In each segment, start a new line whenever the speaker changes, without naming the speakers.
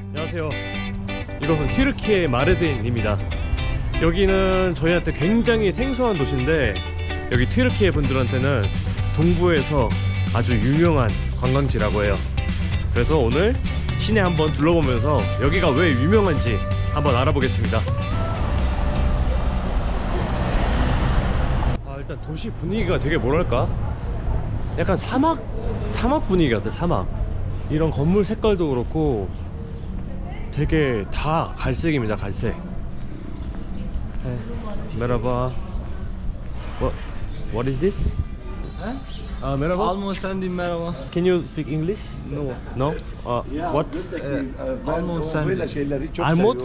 안녕하세요. 이곳은 튀르키예 마르딘입니다. 여기는 저희한테 굉장히 생소한 도시인데 여기 튀르키예 분들한테는 동부에서 아주 유명한 관광지라고 해요. 그래서 오늘 시내 한번 둘러보면서 여기가 왜 유명한지 한번 알아보겠습니다. 일단 도시 분위기가 되게 뭐랄까, 약간 사막 분위기 같아. 사막. 이런 건물 색깔도 그렇고 되게 다 갈색입니다. 갈색. 메라바. What is this? 메라바.
Almond sandwich merhaba.
Can you speak English?
No.
No? What?
Almond sandwich.
Almond?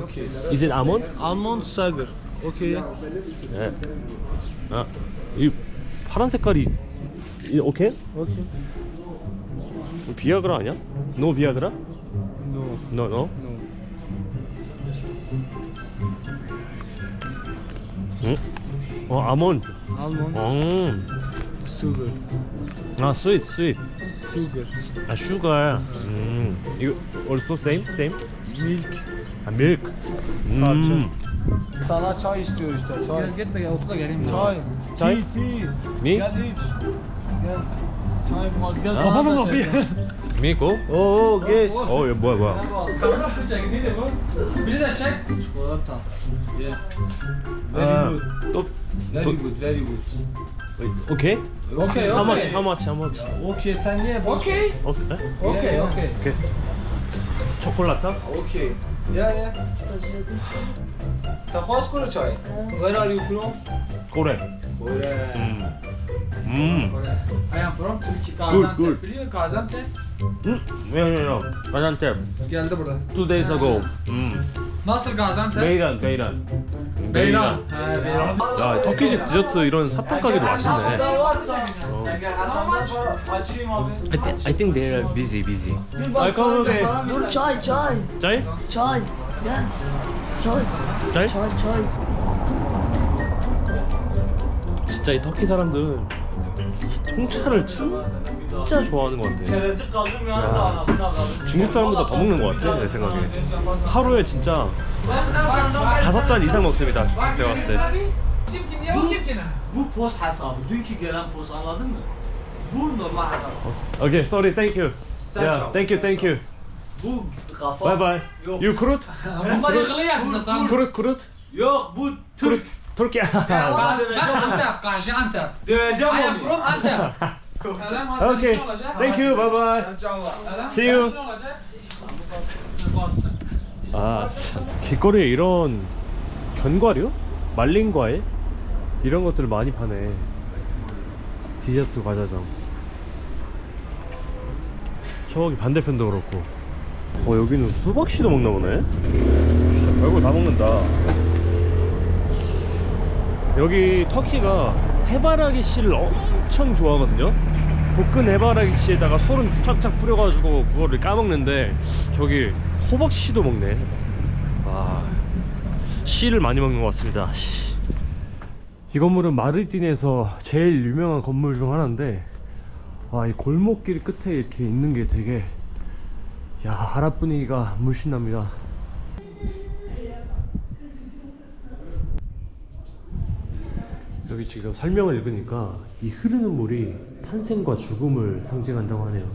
Okay.
Is it almond?
Almond sugar. Okay.
네. 이 파란 색깔이 오케이?
Okay.
비아그라 아니야? No 비아그라?
No.
No.
No.
응? 아몬드.
Almond sugar.
sweet.
Sugar.
sugar. 이거 also same?
Milk.
milk.
Sana çay istiyor işte. Çay.
Gel git de otur da geleyim.
Çay.
Çay?
Tea.
Me?
Gel iç. Gel. Çay var. Gel
아,
sana da çay.
me go?
Oo geç.
이거 뭐야?
Kamera çek neydi bu? Bizi de çek.
Çikolata. Gel. Very good.
또
Very good. Very good.
오케이?
Okay,
How much?
okay.
Okey sen niye boş?
Okay.
오케이?
Okay.
초콜라타?
Okey. Yani. Takas kuru çay. Where are you from?
고래.
Kore.
I am from Turkey.
Good.
Gaziantep biliyor Gaziantep.
No. 가잔테.
Geldi burada.
2 days ago.
Nasıl Gaziantep?
베이란.
Beyran.
Beyran.
야, 터키식 디저트 이런 사탕 가게도 맛있네.
Gel Hasan'dan para açayım abi.
I think they are busy.
Bir
Ay, kalma be.
Dur çay.
짤?
Gel. Çay.
짤?
Çay.
진짜 이 터키 사람들은 홍차를 진짜 좋아하는 것 같아.
Çerezlik kaldım yani da anasını kaldım.
중국 사람보다 더 먹는 것 같아, 내 생각에. 하루에 진짜 5잔 이상 먹습니다, 제가 봤을 때.
Kim ki niye kim ki ne?
Bu post hesabı. Dünkü gelen post anladın mı? Bu normal hesap.
오케이, sorry, thank you.
Sen
Yeah,
şap.
thank you.
Bu kafa.
Bye bye.
Yok.
You kurut?
Bunlar yıkılıyor zaten.
kurut?
Yok bu Türk.
Türkiye.
Ben Antep, Gaziantep.
Döveceğim
I am
onu.
from Antep. Elem hastalık
Okay.
olacak.
Thank you. Bye bye.
Elem
See you.
olacak.
길거리에 이런 견과류? 말린 과일? 이런 것들을 많이 파네. 디저트 과자점. 저기 반대편도 그렇고. 여기는 수박씨도 먹나 보네. 진짜 별걸 다 먹는다. 여기 터키가 해바라기 씨를 엄청 좋아하거든요. 볶은 해바라기 씨에다가 소금 착착 뿌려가지고 그거를 까먹는데 저기 호박씨도 먹네. 와, 씨를 많이 먹는 것 같습니다. 이 건물은 마르딘에서 제일 유명한 건물 중 하나인데, 이 골목길 끝에 이렇게 있는 게 되게, 아랍 분위기가 물씬 납니다. 여기 지금 설명을 읽으니까 이 흐르는 물이 탄생과 죽음을 상징한다고 하네요.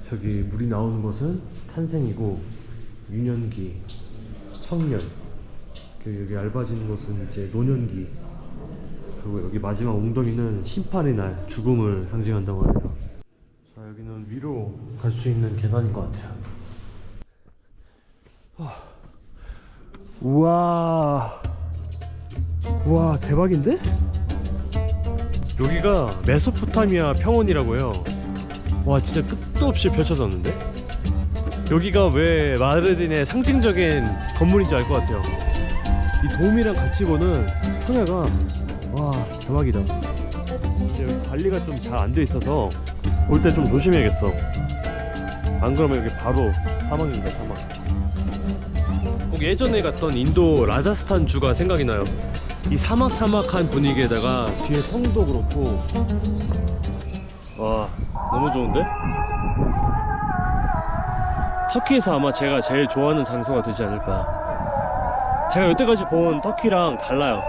저기 물이 나오는 것은 탄생이고, 유년기, 청년, 여기 얇아지는 것은 이제 노년기, 그리고 여기 마지막 웅덩이는 심판의 날, 죽음을 상징한다고 하네요. 자, 여기는 위로 갈 수 있는 계단인 것 같아요. 우와, 대박인데? 여기가 메소포타미아 평원이라고 해요. 와, 진짜 끝도 없이 펼쳐졌는데? 여기가 왜 마르딘의 상징적인 건물인지 알 것 같아요. 이 돔이랑 같이 보는 평야가, 와, 대박이다. 근데 여기 관리가 좀 잘 안 돼 있어서 올 때 좀 조심해야겠어. 안 그러면 여기 바로 사막입니다. 사막. 꼭 예전에 갔던 인도 라자스탄 주가 생각이 나요. 이 사막한 분위기에다가 뒤에 성도 그렇고, 와, 너무 좋은데? 터키에서 아마 제가 제일 좋아하는 장소가 되지 않을까. 제가 여태까지 본 터키랑 달라요.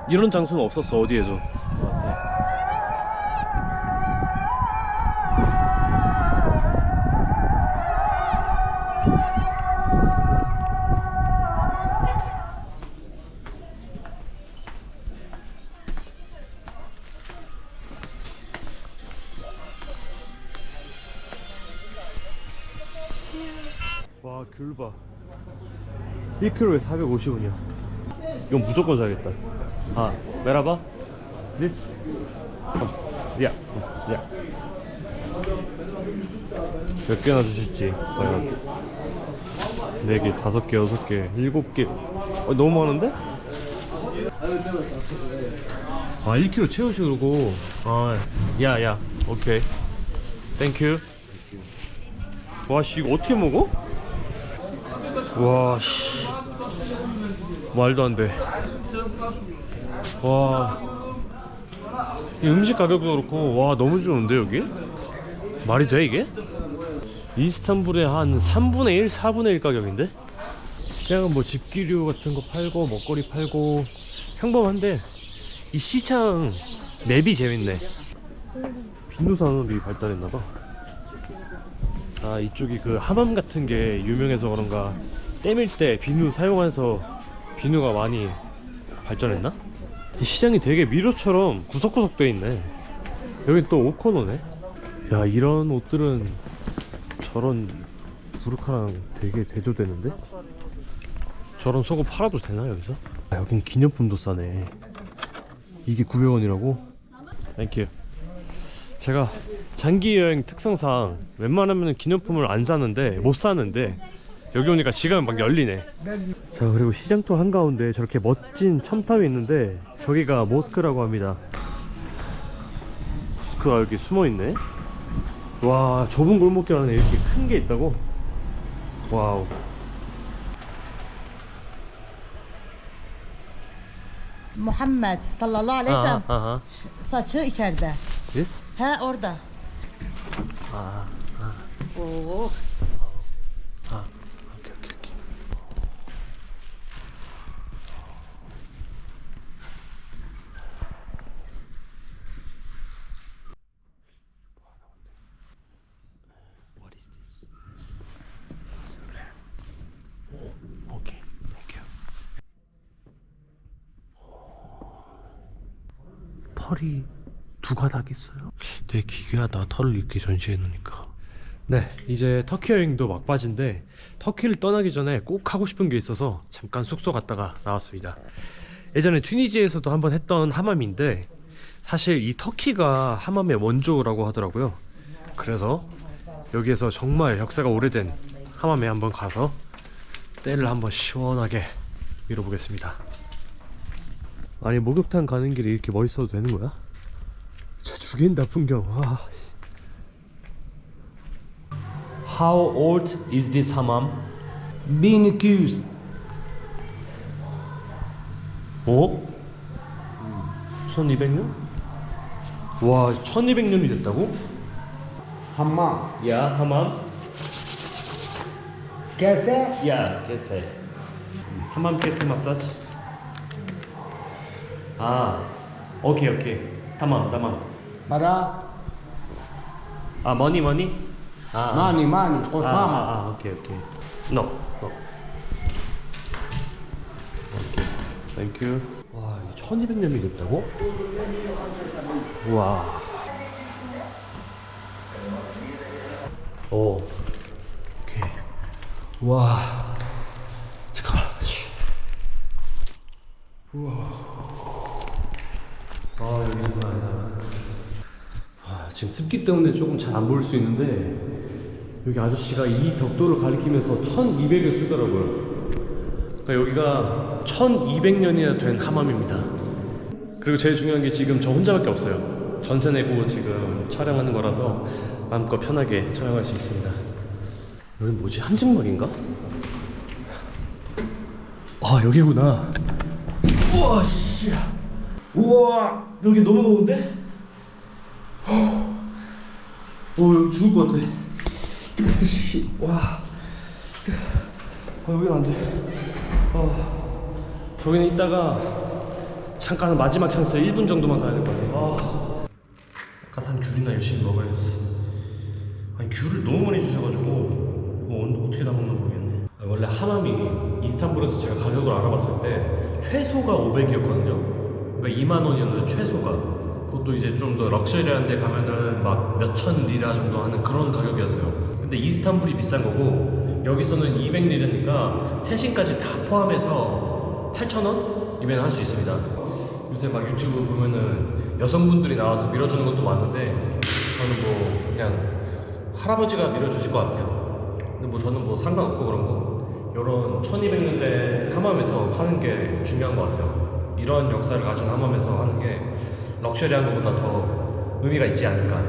이런 장소는 없었어, 어디에도. 와, 귤 봐. 1kg에 450원이야. 이건 무조건 사야겠다. 아, 메라바? This? 야, 야. 몇 개나 주실지. 과연 4개, 5개, 6개, 7개. 너무 많은데? 아, 1kg 채우시고 그러고. 아, 야, 오케이. 땡큐. 와, 씨, 이거 어떻게 먹어? 와, 씨. 말도 안 돼. 와. 이 음식 가격도 그렇고, 와, 너무 좋은데, 여기? 말이 돼, 이게? 이스탄불의 한 3분의 1, 4분의 1 가격인데? 그냥 뭐 집기류 같은 거 팔고, 먹거리 팔고, 평범한데, 이 시장 맵이 재밌네. 비누 산업이 발달했나봐. 아, 이쪽이 그 하맘 같은 게 유명해서 그런가 땜일 때 비누 사용해서 비누가 많이 발전했나? 이 시장이 되게 미로처럼 구석구석 돼 있네. 여기 또 옷 코너네. 야, 이런 옷들은 저런 부르카랑 되게 대조되는데? 저런 속옷 팔아도 되나 여기서? 아, 여긴 기념품도 싸네. 이게 900원이라고? 땡큐. 제가 장기 여행 특성상 웬만하면 기념품을 안 사는데, 못 사는데 여기 오니까 지갑이 막 열리네. 자, 그리고 시장도 한가운데 저렇게 멋진 첨탑이 있는데 저기가 모스크라고 합니다. 모스크가 여기 숨어있네. 와, 좁은 골목길 안에 이렇게 큰 게 있다고? 와우.
Muhammed sallallahu aleyhi ve sellem
아하.
saçı içeride.
This?
Ha orada. Oo.
오케이. What is this? 오케이, 땡큐. 털이 두 가닥 있어요. 되게 기괴하다, 털을 이렇게 전시해 놓으니까. 네, 이제 터키 여행도 막바지인데 터키를 떠나기 전에 꼭 하고 싶은 게 있어서 잠깐 숙소 갔다가 나왔습니다. 예전에 튀니지에서도 한번 했던 하맘인데 사실 이 터키가 하맘의 원조라고 하더라고요. 그래서 여기에서 정말 역사가 오래된 하맘에 한번 가서 때를 한번 시원하게 밀어보겠습니다. 아니, 목욕탕 가는 길에 이렇게 멋있어도 되는 거야? 저 죽인다, 풍경. 와. How old is this hammam?
1200.
어? 1200년? 와, 1200년이 됐다고?
حمام
야, 하맘?
कैसे
야, कैसे? 하맘 कैसे 마사지? 아, 오케이. tamam.
برا
아, 머니? 아,
ماني قلت ماما
오케이. No. 오케이. 땡큐. 와, 1200년이 됐다고? 우와. 오. 오케이. 와. 잠깐만. 우와. 아, 여기 장난 아니다. 아, 지금 습기 때문에 조금 잘 안 보일 수 있는데 여기 아저씨가 이 벽돌을 가리키면서 1200을 쓰더라고요. 그러니까 여기가 1200년이나 된 하맘입니다. 그리고 제일 중요한 게 지금 저 혼자밖에 없어요. 전세 내고 지금 촬영하는 거라서 마음껏 편하게 촬영할 수 있습니다. 여기 뭐지? 한증막인가? 아, 여기구나. 우와, 씨. 우와, 여기 너무 더운데? 여기 죽을 것 같아. 씨, 와. 여기는 안 돼. 저기는 이따가 잠깐 마지막 찬스 1분 정도만 가야 될 것 같아. 아까 산 귤이나 열심히 먹어야지. 아니 귤을 너무 많이 주셔가지고 이거 어떻게 다 먹나 모르겠네. 원래 하맘이 이스탄불에서 제가 가격을 알아봤을 때 최소가 500이었거든요. 그러니까 2만 원이었는데 최소가. 그것도 이제 좀 더 럭셔리한 데 가면은 막 몇천 리라 정도 하는 그런 가격이었어요. 근데 이스탄불이 비싼 거고 여기서는 200리라니까 세신까지 다 포함해서 8,000원이면 할 수 있습니다. 요새 막 유튜브 보면은 여성분들이 나와서 밀어주는 것도 많은데 저는 뭐 그냥 할아버지가 밀어주실 것 같아요. 근데 뭐 저는 뭐 상관없고 그런 거 이런 1200년대 하맘에서 하는 게 중요한 것 같아요. 이런 역사를 가진 하맘에서 하는 게 럭셔리한 것보다 더 의미가 있지 않을까.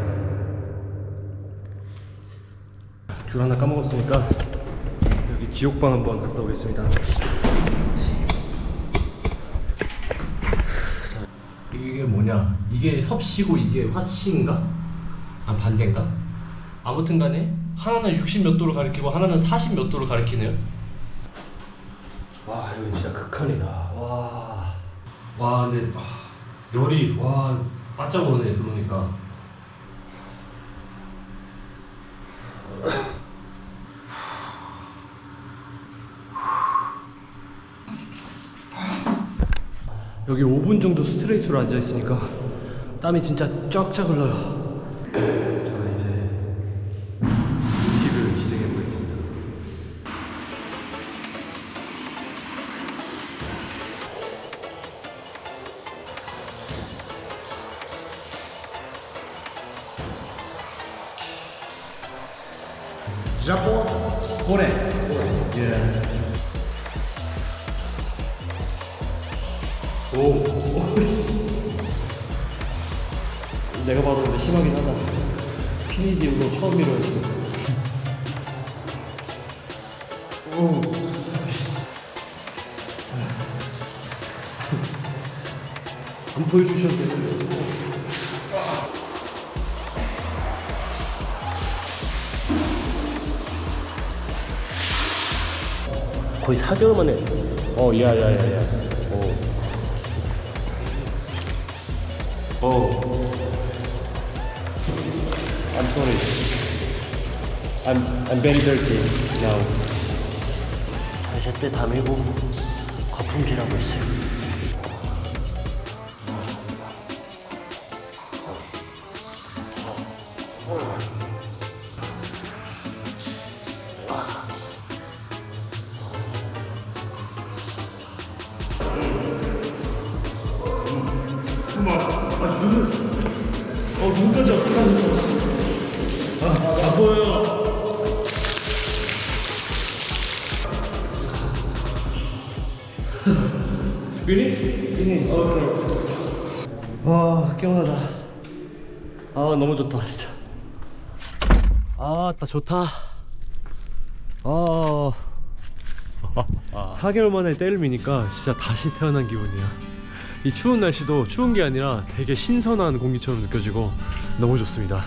귤 하나 까먹었으니까 여기 지옥방 한번 갔다 오겠습니다. 이게 뭐냐? 이게 섭씨고 이게 화씨인가? 아 반대인가? 아무튼 간에 하나는 60 몇 도를 가리키고 하나는 40 몇 도를 가리키네요. 와 이거 진짜 극한이다. 와 근데 열이 와 바짝 오르네 들어오니까. 여기 5분 정도 스트레이트로 앉아 있으니까 땀이 진짜 쫙쫙 흘러요. 저는 이제 음식을 진행해 보겠습니다.
Japon.
고래. 예. 오. 내가 봐도 근데 심하긴 하다. 피니지 이후로 처음 밀어가지고. 오. 안 보여주셔도 돼요. 거의 4개월 만에. 야야야야. I'm sorry. I'm very dirty now. 제때 다 밀고 거품질하고 있어요. 눈까지 어떡하셨어? 안 보여요. Finish? 와, 깨어나다. 너무 좋다, 진짜. 딱 좋다. 4개월 만에 때를 미니까 진짜 다시 태어난 기분이야. 이 추운 날씨도 추운 게 아니라 되게 신선한 공기처럼 느껴지고 너무 좋습니다.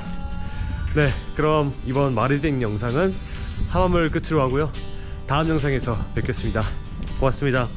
네, 그럼 이번 마르딩 영상은 하맘을 끝으로 하고요. 다음 영상에서 뵙겠습니다. 고맙습니다.